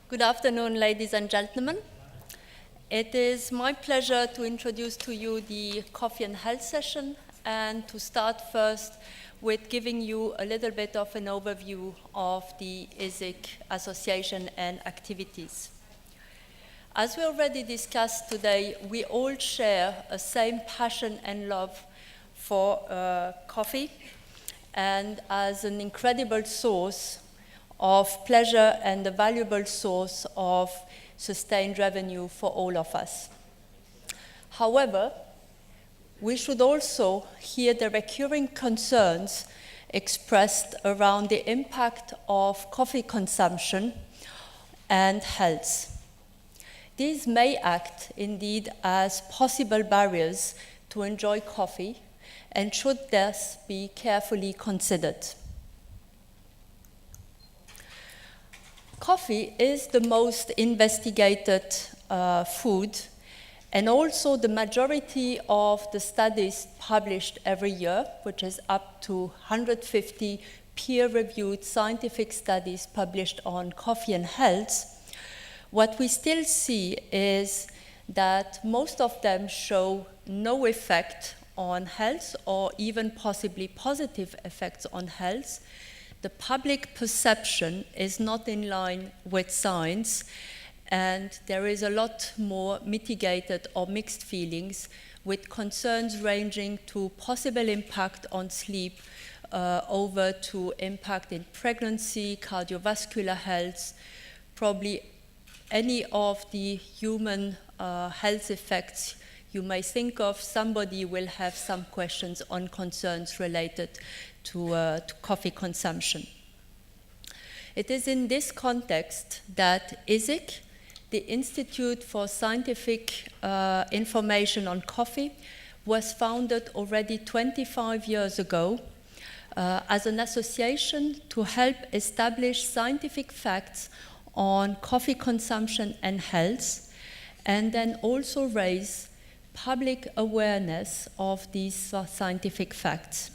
Good afternoon, ladies and gentlemen. It is my pleasure to introduce to you the Coffee and Health session and to start first with giving you a little bit of an overview of the ISIC association and activities. As we already discussed today, we all share a same passion and love for coffee, and as an incredible source of pleasure and a valuable source of sustained revenue for all of us. However, we should also hear the recurring concerns expressed around the impact of coffee consumption and health. These may act indeed as possible barriers to enjoy coffee and should thus be carefully considered. Coffee is the most investigated food, and also the majority of the studies published every year, which is up to 150 peer-reviewed scientific studies published on coffee and health. What we still see is that most of them show no effect on health or even possibly positive effects on health. The public perception is not in line with science, and there is a lot more mitigated or mixed feelings, with concerns ranging to possible impact on sleep over to impact in pregnancy, cardiovascular health, probably any of the human health effects you may think of. Somebody will have some questions on concerns related to coffee consumption. It is in this context that ISIC, the Institute for Scientific Information on Coffee, was founded already 25 years ago as an association to help establish scientific facts on coffee consumption and health, and then also raise public awareness of these scientific facts.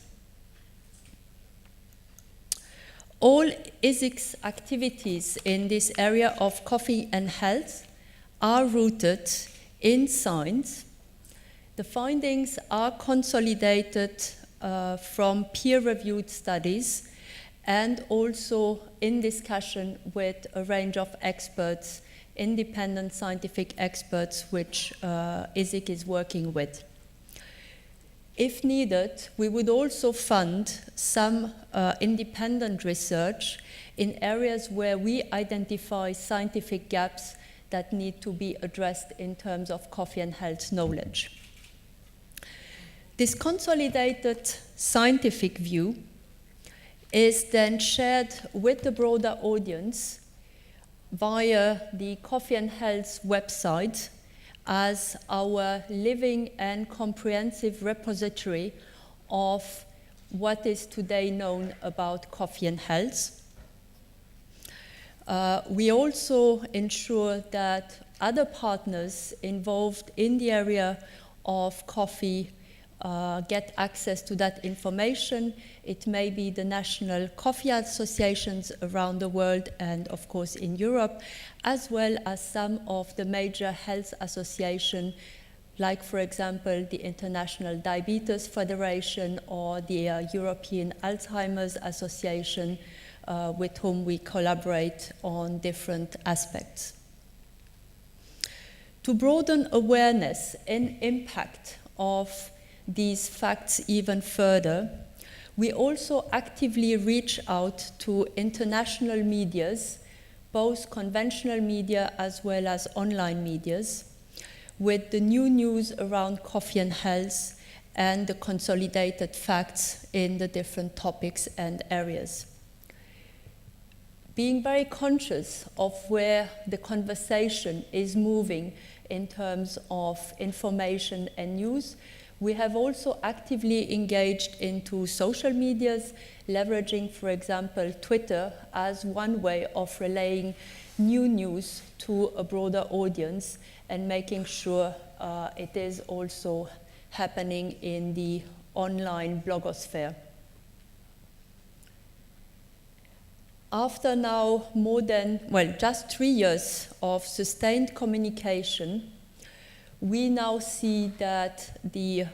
All ISIC's activities in this area of coffee and health are rooted in science. The findings are consolidated from peer-reviewed studies and also in discussion with a range of experts, independent scientific experts, which ISIC is working with. If needed, we would also fund some independent research in areas where we identify scientific gaps that need to be addressed in terms of coffee and health knowledge. This consolidated scientific view is then shared with the broader audience via the Coffee and Health website as our living and comprehensive repository of what is today known about coffee and health. We also ensure that other partners involved in the area of coffee get access to that information. It may be the national coffee associations around the world and of course in Europe, as well as some of the major health associations, like for example the International Diabetes Federation or the European Alzheimer's Association, with whom we collaborate on different aspects. To broaden awareness and impact of these facts even further, we also actively reach out to international medias, both conventional media as well as online medias, with the new news around coffee and health and the consolidated facts in the different topics and areas. Being very conscious of where the conversation is moving in terms of information and news, we have also actively engaged into social medias, leveraging, for example, Twitter as one way of relaying new news to a broader audience and making sure it is also happening in the online blogosphere. After now just 3 years of sustained communication, we now see that the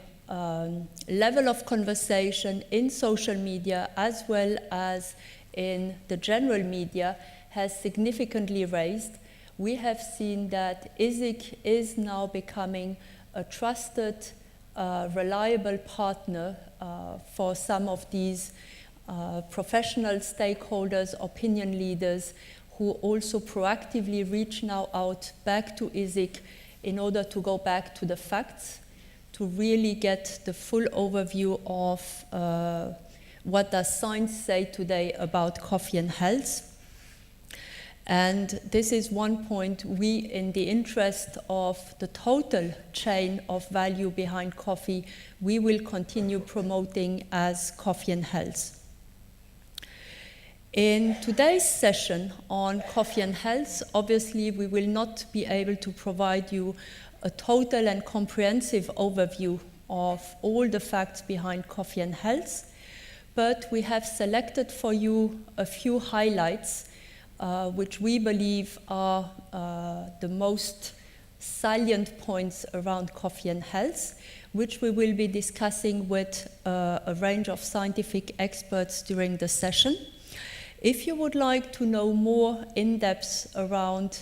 level of conversation in social media as well as in the general media has significantly raised. We have seen that ISIC is now becoming a trusted, reliable partner for some of these professional stakeholders, opinion leaders, who also proactively reach now out back to ISIC in order to go back to the facts, to really get the full overview of what does science say today about coffee and health. And this is one point we, in the interest of the total chain of value behind coffee, we will continue promoting as Coffee and Health. In today's session on coffee and health, obviously we will not be able to provide you a total and comprehensive overview of all the facts behind coffee and health, but we have selected for you a few highlights which we believe are the most salient points around coffee and health, which we will be discussing with a range of scientific experts during the session. If you would like to know more in depth around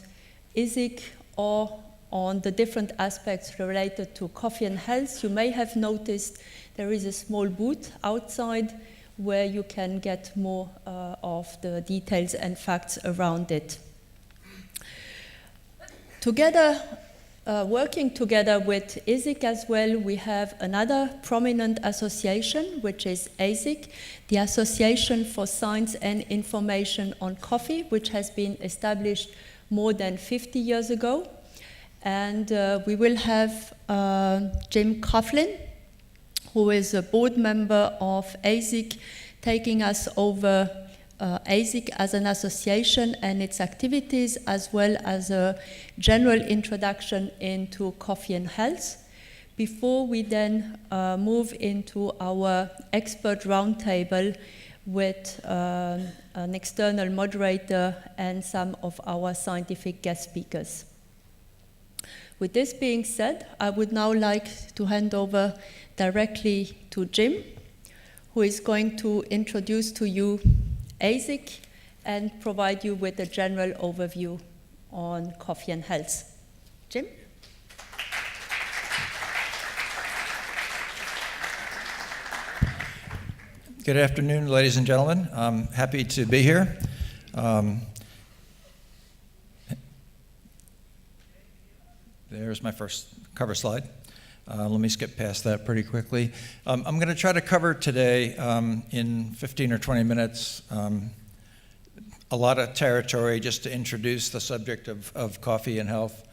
ISIC or on the different aspects related to coffee and health, you may have noticed there is a small booth outside where you can get more of the details and facts around it. Together, working together with ISIC as well, we have another prominent association, which is ASIC, the Association for Science and Information on Coffee, which has been established more than 50 years ago. And we will have Jim Coughlin, who is a board member of ASIC, taking us over ASIC as an association and its activities, as well as a general introduction into coffee and health, before we then move into our expert roundtable with an external moderator and some of our scientific guest speakers. With this being said, I would now like to hand over directly to Jim, who is going to introduce to you ASIC and provide you with a general overview on coffee and health. Jim? Good afternoon, ladies and gentlemen. I'm happy to be here. There's my first cover slide. Let me skip past that pretty quickly. I'm going to try to cover today in 15 or 20 minutes a lot of territory just to introduce the subject of coffee and health,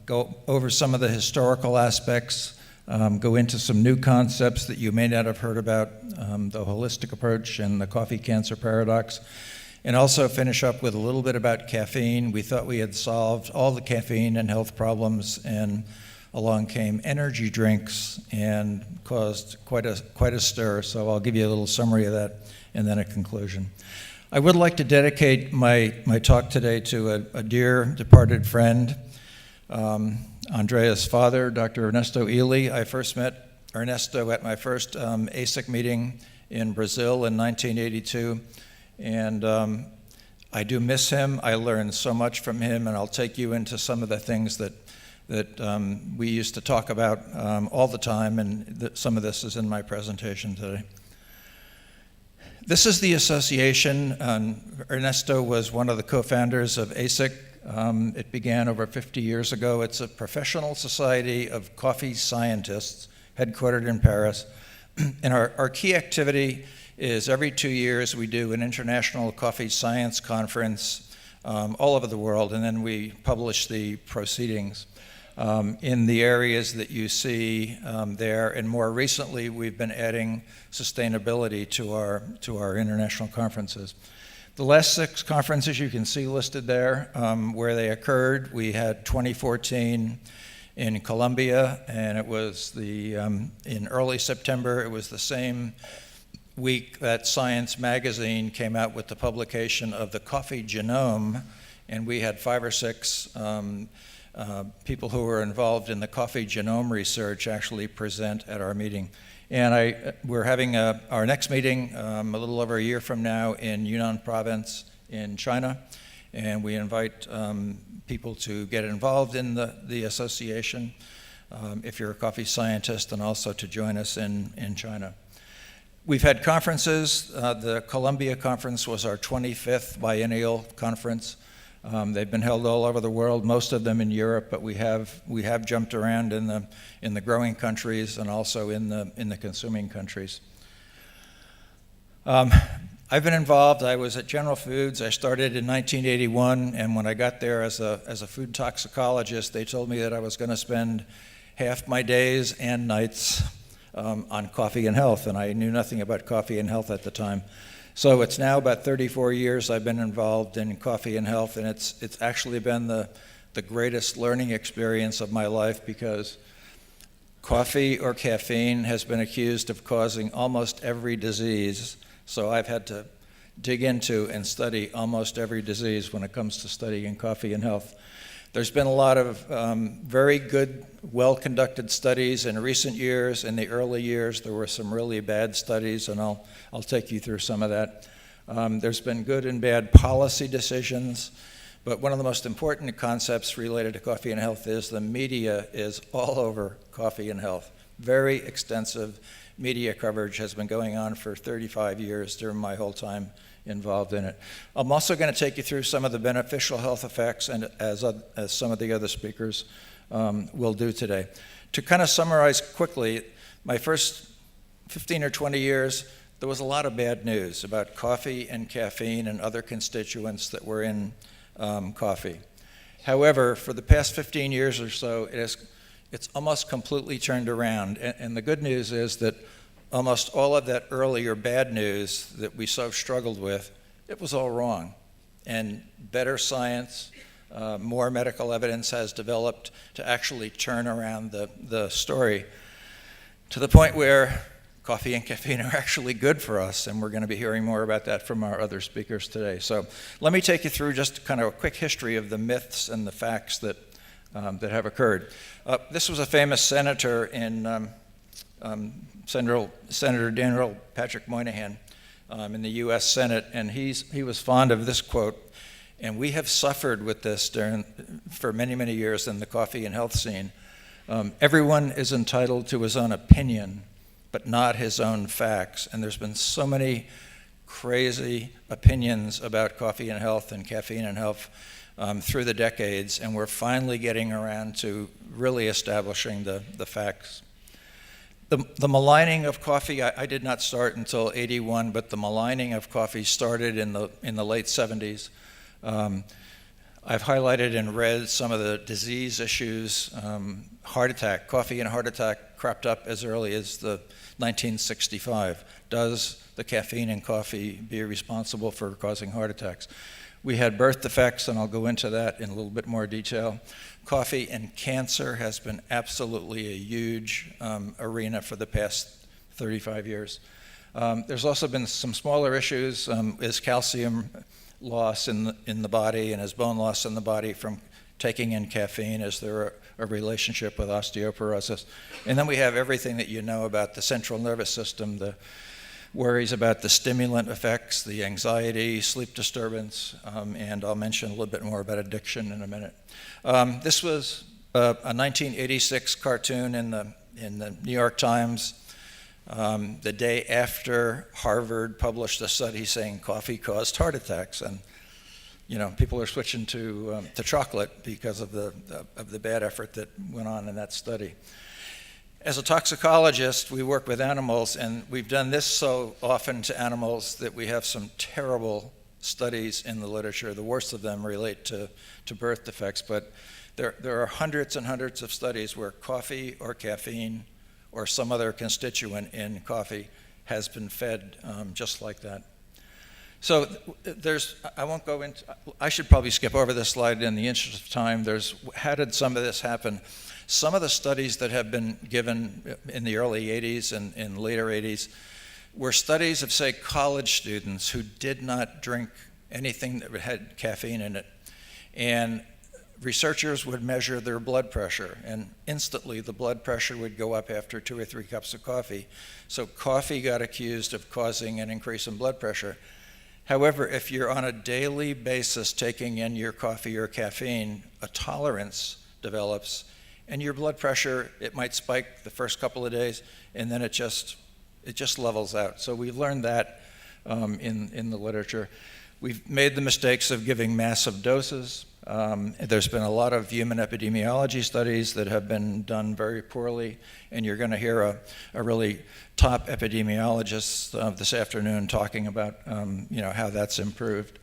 go over some of the historical aspects, go into some new concepts that you may not have heard about, the holistic approach and the coffee cancer paradox, and also finish up with a little bit about caffeine. We thought we had solved all the caffeine and health problems, and along came energy drinks and caused quite a stir. So I'll give you a little summary of that and then a conclusion. I would like to dedicate my talk today to a dear departed friend, Andrea's father, Dr. Ernesto Ely. I first met Ernesto at my first ASIC meeting in Brazil in 1982. And I do miss him. I learned so much from him, and I'll take you into some of the things that we used to talk about all the time, and some of this is in my presentation today. This is the association. Ernesto was one of the co-founders of ASIC. It began over 50 years ago. It's a professional society of coffee scientists headquartered in Paris. And our key activity is every 2 years we do an international coffee science conference all over the world, and then we publish the proceedings in the areas that you see there. And more recently, we've been adding sustainability to our international conferences. The last 6 conferences you can see listed there where they occurred. We had 2014 in Colombia, and it was in early September. It was the same week that Science magazine came out with the publication of the coffee genome, and we had 5 or 6 people who were involved in the coffee genome research actually present at our meeting. And we're having our next meeting a little over a year from now in Yunnan province in China, and we invite people to get involved in the association if you're a coffee scientist, and also to join us in China. We've had conferences. The Columbia Conference was our 25th biennial conference. They've been held all over the world, most of them in Europe, but we have jumped around in the growing countries and also in the consuming countries. I've been involved. I was at General Foods. I started in 1981, and when I got there as a food toxicologist, they told me that I was going to spend half my days and nights on coffee and health, and I knew nothing about coffee and health at the time. So it's now about 34 years I've been involved in coffee and health, and it's actually been the greatest learning experience of my life, because coffee or caffeine has been accused of causing almost every disease. So I've had to dig into and study almost every disease when it comes to studying coffee and health. There's been a lot of very good, well-conducted studies in recent years. In the early years, there were some really bad studies, and I'll take you through some of that. There's been good and bad policy decisions, but one of the most important concepts related to coffee and health is the media is all over coffee and health. Very extensive media coverage has been going on for 35 years during my whole time involved in it. I'm also going to take you through some of the beneficial health effects, and as some of the other speakers will do today. To kind of summarize quickly, my first 15 or 20 years, there was a lot of bad news about coffee and caffeine and other constituents that were in coffee. However, for the past 15 years or so, it's almost completely turned around, and the good news is that almost all of that earlier bad news that we so struggled with, it was all wrong. And better science, more medical evidence has developed to actually turn around the story to the point where coffee and caffeine are actually good for us, and we're going to be hearing more about that from our other speakers today. So let me take you through just kind of a quick history of the myths and the facts that have occurred. This was a famous senator in Senator Daniel Patrick Moynihan in the U.S. Senate, and he was fond of this quote, and we have suffered with this for many, many years in the coffee and health scene. Everyone is entitled to his own opinion, but not his own facts, and there's been so many crazy opinions about coffee and health and caffeine and health through the decades, and we're finally getting around to really establishing the facts. The maligning of coffee, I did not start until '81, but the maligning of coffee started in the late '70s. I've highlighted in red some of the disease issues. Heart attack, coffee and heart attack cropped up as early as the 1965. Does the caffeine in coffee be responsible for causing heart attacks? We had birth defects, and I'll go into that in a little bit more detail. Coffee and cancer has been absolutely a huge arena for the past 35 years. There's also been some smaller issues. Is calcium loss in the body, and is bone loss in the body from taking in caffeine? Is there a relationship with osteoporosis? And then we have everything that you know about the central nervous system, the worries about the stimulant effects, the anxiety, sleep disturbance, and I'll mention a little bit more about addiction in a minute. This was a 1986 cartoon in the New York Times the day after Harvard published a study saying coffee caused heart attacks, and people are switching to chocolate because of the bad effort that went on in that study. As a toxicologist, we work with animals, and we've done this so often to animals that we have some terrible studies in the literature. The worst of them relate to birth defects, but there are hundreds and hundreds of studies where coffee or caffeine or some other constituent in coffee has been fed just like that. So I won't go into, I should probably skip over this slide in the interest of time. How did some of this happen? Some of the studies that have been given in the early 80s and in later 80s were studies of, say, college students who did not drink anything that had caffeine in it. And researchers would measure their blood pressure, and instantly the blood pressure would go up after 2 or 3 cups of coffee. So coffee got accused of causing an increase in blood pressure. However, if you're on a daily basis taking in your coffee or caffeine, a tolerance develops, and your blood pressure, it might spike the first couple of days, and then it just levels out. So we've learned that in the literature. We've made the mistakes of giving massive doses. There's been a lot of human epidemiology studies that have been done very poorly, and you're going to hear a really top epidemiologist this afternoon talking about how that's improved.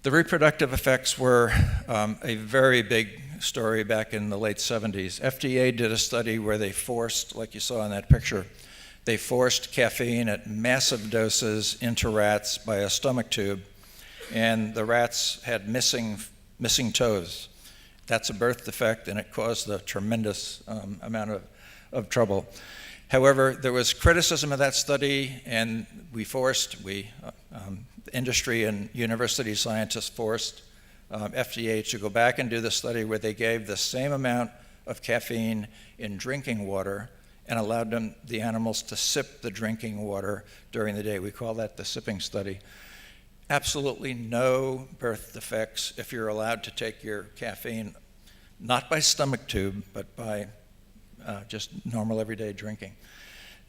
The reproductive effects were a very big story back in the late 70s. FDA did a study where they forced, like you saw in that picture, they forced caffeine at massive doses into rats by a stomach tube, and the rats had missing toes. That's a birth defect, and it caused a tremendous amount of trouble. However, there was criticism of that study, and industry and university scientists forced FDA to go back and do the study where they gave the same amount of caffeine in drinking water and allowed the animals to sip the drinking water during the day. We call that the sipping study. Absolutely no birth defects if you're allowed to take your caffeine, not by stomach tube, but by just normal everyday drinking.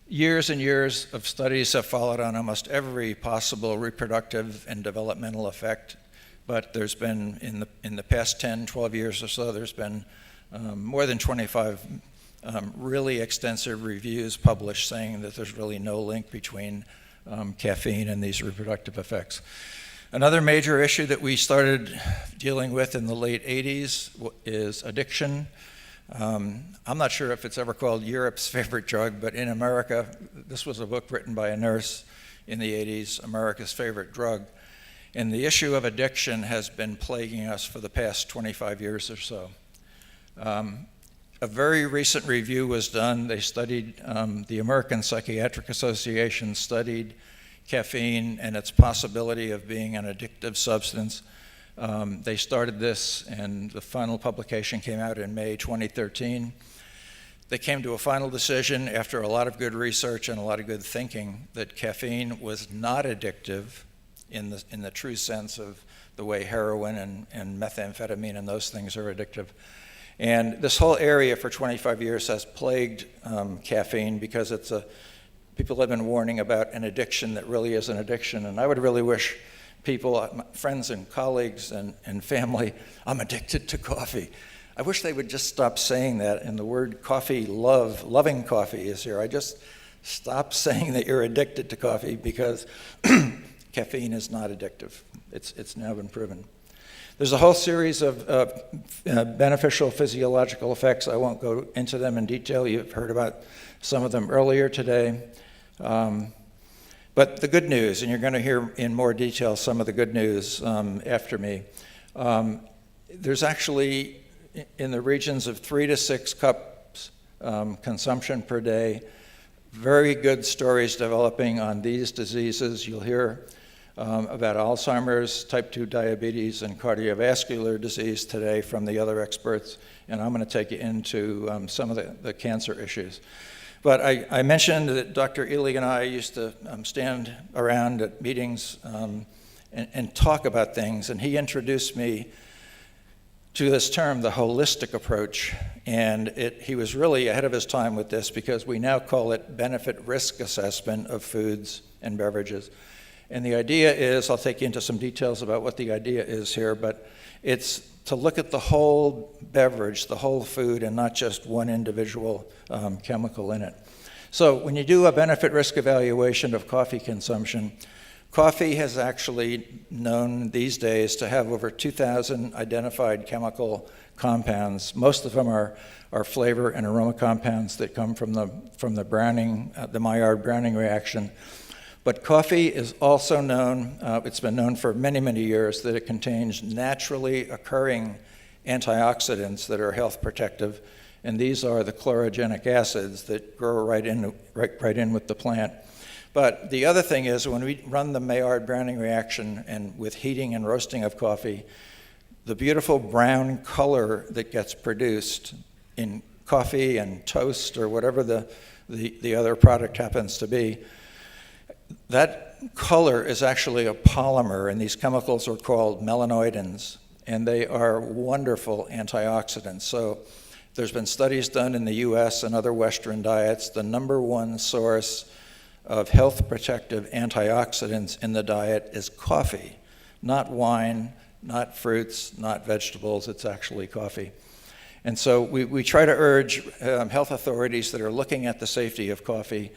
Years and years of studies have followed on almost every possible reproductive and developmental effect, but there's been, in the past 10, 12 years or so, there's been more than 25 really extensive reviews published saying that there's really no link between caffeine and these reproductive effects. Another major issue that we started dealing with in the late 80s is addiction. I'm not sure if it's ever called Europe's favorite drug, but in America, this was a book written by a nurse in the 80s, America's Favorite Drug. And the issue of addiction has been plaguing us for the past 25 years or so. A very recent review was done. They studied, the American Psychiatric Association studied caffeine and its possibility of being an addictive substance. They started this, and the final publication came out in May 2013. They came to a final decision after a lot of good research and a lot of good thinking that caffeine was not addictive in the true sense of the way heroin and methamphetamine and those things are addictive. And this whole area for 25 years has plagued caffeine because people have been warning about an addiction that really is an addiction. And I would really wish people, friends and colleagues and family, I'm addicted to coffee. I wish they would just stop saying that, and the word coffee, loving coffee is here. I just stop saying that you're addicted to coffee because caffeine is not addictive. It's now been proven. There's a whole series of beneficial physiological effects. I won't go into them in detail. You've heard about some of them earlier today. But the good news, and you're going to hear in more detail some of the good news after me, there's actually in the regions of 3 to 6 cups consumption per day, very good stories developing on these diseases. You'll hear about Alzheimer's, type 2 diabetes, and cardiovascular disease today from the other experts, and I'm going to take you into some of the cancer issues. But I mentioned that Dr. Elke and I used to stand around at meetings and talk about things, and he introduced me to this term, the holistic approach, and he was really ahead of his time with this because we now call it benefit-risk assessment of foods and beverages. And the idea is, I'll take you into some details about what the idea is here, but it's to look at the whole beverage, the whole food, and not just one individual chemical in it. So when you do a benefit-risk evaluation of coffee consumption, coffee has actually known these days to have over 2,000 identified chemical compounds. Most of them are flavor and aroma compounds that come from the browning, the Maillard browning reaction. But coffee is also known, it's been known for many, many years, that it contains naturally occurring antioxidants that are health protective, and these are the chlorogenic acids that grow right in with the plant. But the other thing is when we run the Maillard browning reaction and with heating and roasting of coffee, the beautiful brown color that gets produced in coffee and toast or whatever the other product happens to be, that color is actually a polymer, and these chemicals are called melanoidins, and they are wonderful antioxidants. So there's been studies done in the US and other Western diets. The number one source of health protective antioxidants in the diet is coffee, not wine, not fruits, not vegetables, it's actually coffee. And so we try to urge health authorities that are looking at the safety of coffee,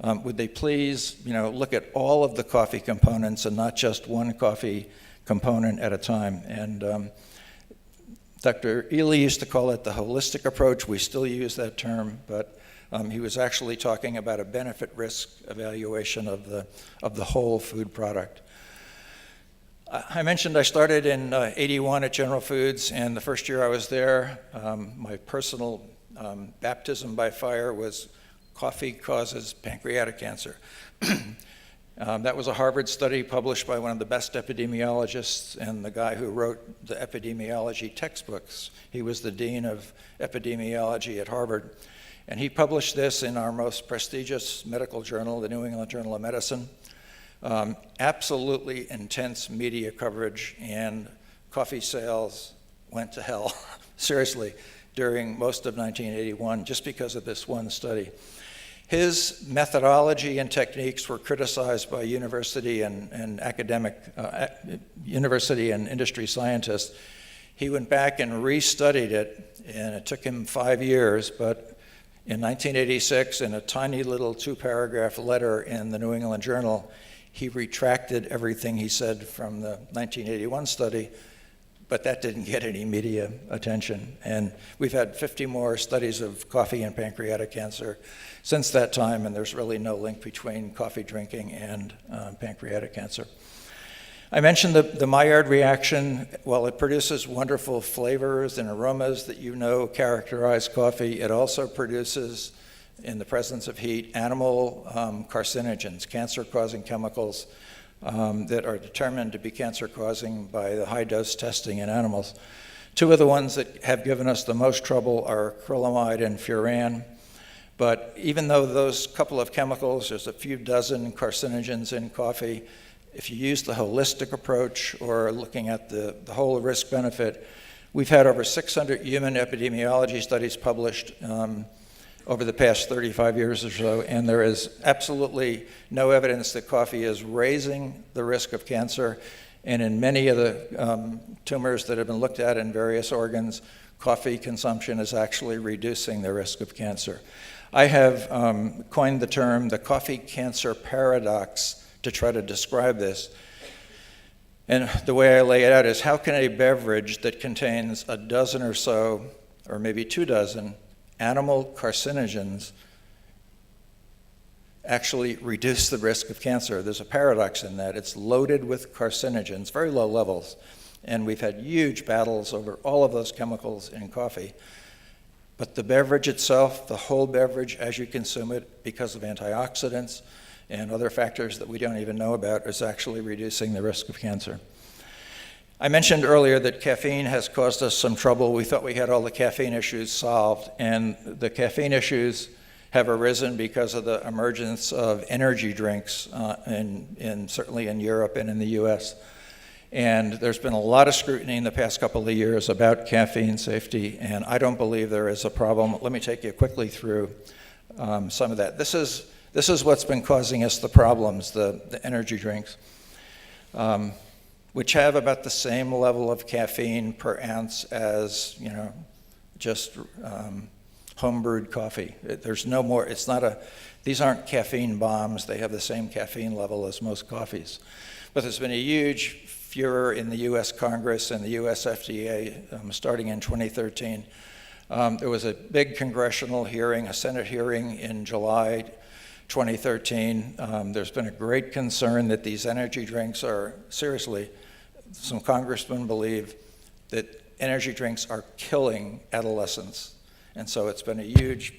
would they please, look at all of the coffee components and not just one coffee component at a time. And Dr. Elke used to call it the holistic approach. We still use that term, but he was actually talking about a benefit-risk evaluation of the whole food product. I mentioned I started in '81 at General Foods, and the first year I was there, my personal baptism by fire was coffee causes pancreatic cancer. That was a Harvard study published by one of the best epidemiologists and the guy who wrote the epidemiology textbooks. He was the dean of epidemiology at Harvard. And he published this in our most prestigious medical journal, the New England Journal of Medicine. Absolutely intense media coverage, and coffee sales went to hell, seriously, during most of 1981, just because of this one study. His methodology and techniques were criticized by university and university and industry scientists. He went back and restudied it, and it took him 5 years, but in 1986, in a tiny little 2-paragraph letter in the New England Journal, he retracted everything he said from the 1981 study, but that didn't get any media attention. And we've had 50 more studies of coffee and pancreatic cancer since that time, and there's really no link between coffee drinking and pancreatic cancer. I mentioned the Maillard reaction. While it produces wonderful flavors and aromas that characterize coffee, it also produces, in the presence of heat, animal carcinogens, cancer-causing chemicals that are determined to be cancer-causing by the high-dose testing in animals. Two of the ones that have given us the most trouble are acrylamide and furan. But even though those couple of chemicals, there's a few dozen carcinogens in coffee, if you use the holistic approach or looking at the whole risk-benefit, we've had over 600 human epidemiology studies published over the past 35 years or so, and there is absolutely no evidence that coffee is raising the risk of cancer. And in many of the tumors that have been looked at in various organs, coffee consumption is actually reducing the risk of cancer. I have coined the term the coffee cancer paradox to try to describe this. And the way I lay it out is, how can a beverage that contains a dozen or so, or maybe 2 dozen, animal carcinogens actually reduce the risk of cancer? There's a paradox in that. It's loaded with carcinogens, very low levels, and we've had huge battles over all of those chemicals in coffee. But the beverage itself, the whole beverage as you consume it, because of antioxidants and other factors that we don't even know about, is actually reducing the risk of cancer. I mentioned earlier that caffeine has caused us some trouble. We thought we had all the caffeine issues solved, and the caffeine issues have arisen because of the emergence of energy drinks, certainly in Europe and in the US. And there's been a lot of scrutiny in the past couple of years about caffeine safety, and I don't believe there is a problem. Let me take you quickly through some of that. This is what's been causing us the problems, the energy drinks, which have about the same level of caffeine per ounce as, just home-brewed coffee. There's no more, these aren't caffeine bombs. They have the same caffeine level as most coffees. But there's been a huge furor in the US Congress and the US FDA starting in 2013. There was a big congressional hearing, a Senate hearing in July 2013. There's been a great concern that these energy drinks are, seriously, some congressmen believe that energy drinks are killing adolescents. And so it's been a huge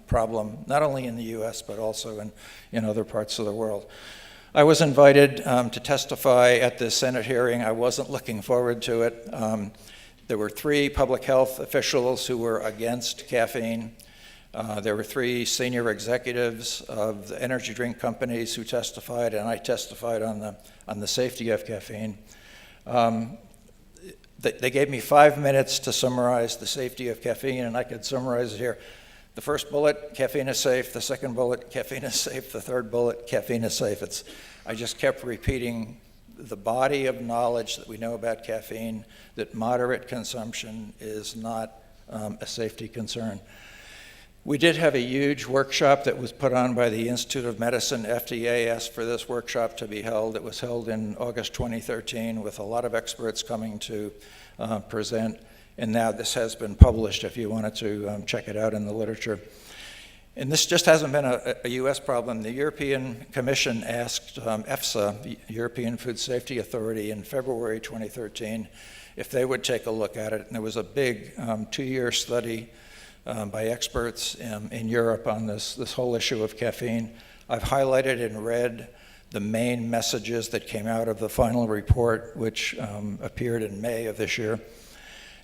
problem, not only in the US, but also in other parts of the world. I was invited to testify at the Senate hearing. I wasn't looking forward to it. There were 3 public health officials who were against caffeine. There were 3 senior executives of the energy drink companies who testified, and I testified on the safety of caffeine. They gave me 5 minutes to summarize the safety of caffeine, and I could summarize it here. The first bullet, caffeine is safe. The second bullet, caffeine is safe. The third bullet, caffeine is safe. I just kept repeating the body of knowledge that we know about caffeine, that moderate consumption is not a safety concern. We did have a huge workshop that was put on by the Institute of Medicine. FDA asked for this workshop to be held. It was held in August 2013 with a lot of experts coming to present. And now this has been published if you wanted to check it out in the literature. And this just hasn't been a US problem. The European Commission asked EFSA, the European Food Safety Authority, in February 2013 if they would take a look at it. And there was a big 2-year study by experts in Europe on this whole issue of caffeine. I've highlighted in red the main messages that came out of the final report, which appeared in May of this year,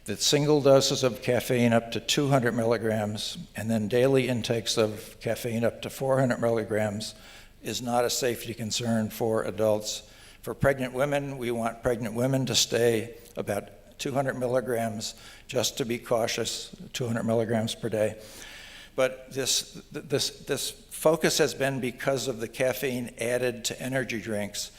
that single doses of caffeine up to 200 milligrams and then daily intakes of caffeine up to 400 milligrams is not a safety concern for adults. For pregnant women, we want pregnant women to stay about 200 milligrams, just to be cautious, 200 milligrams per day. But this focus has been because of the caffeine added to energy drinks.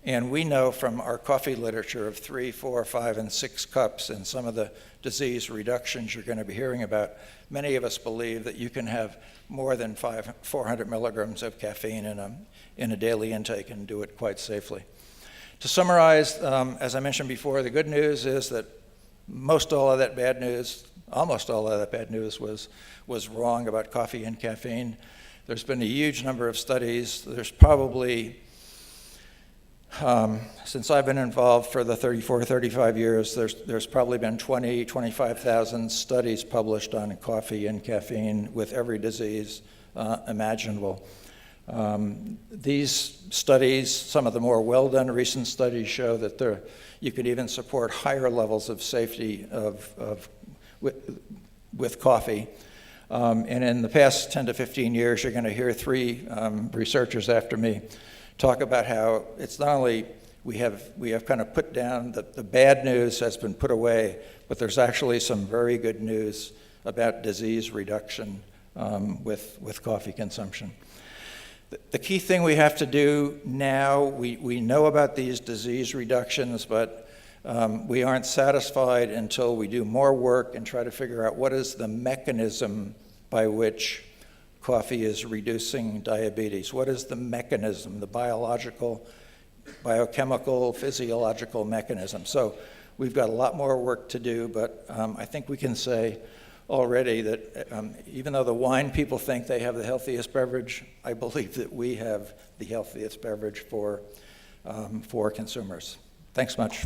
And we know from our coffee literature of 3, 4, 5, and 6 cups and some of the disease reductions you're going to be hearing about, many of us believe that you can have more than 400 milligrams of caffeine in a daily intake and do it quite safely. To summarize, as I mentioned before, the good news is that almost all of that bad news was wrong about coffee and caffeine. There's been a huge number of studies. There's probably, since I've been involved for the 35 years, there's probably been 25,000 studies published on coffee and caffeine with every disease imaginable. These studies, some of the more well-done recent studies, show that you could even support higher levels of safety with coffee. And in the past 10 to 15 years, you're going to hear 3 researchers after me talk about how it's not only we have kind of put down the bad news has been put away, but there's actually some very good news about disease reduction with coffee consumption. The key thing we have to do now, we know about these disease reductions, but we aren't satisfied until we do more work and try to figure out what is the mechanism by which coffee is reducing diabetes. What is the mechanism, the biological, biochemical, physiological mechanism? So we've got a lot more work to do, but I think we can say already that even though the wine people think they have the healthiest beverage, I believe that we have the healthiest beverage for consumers. Thanks much.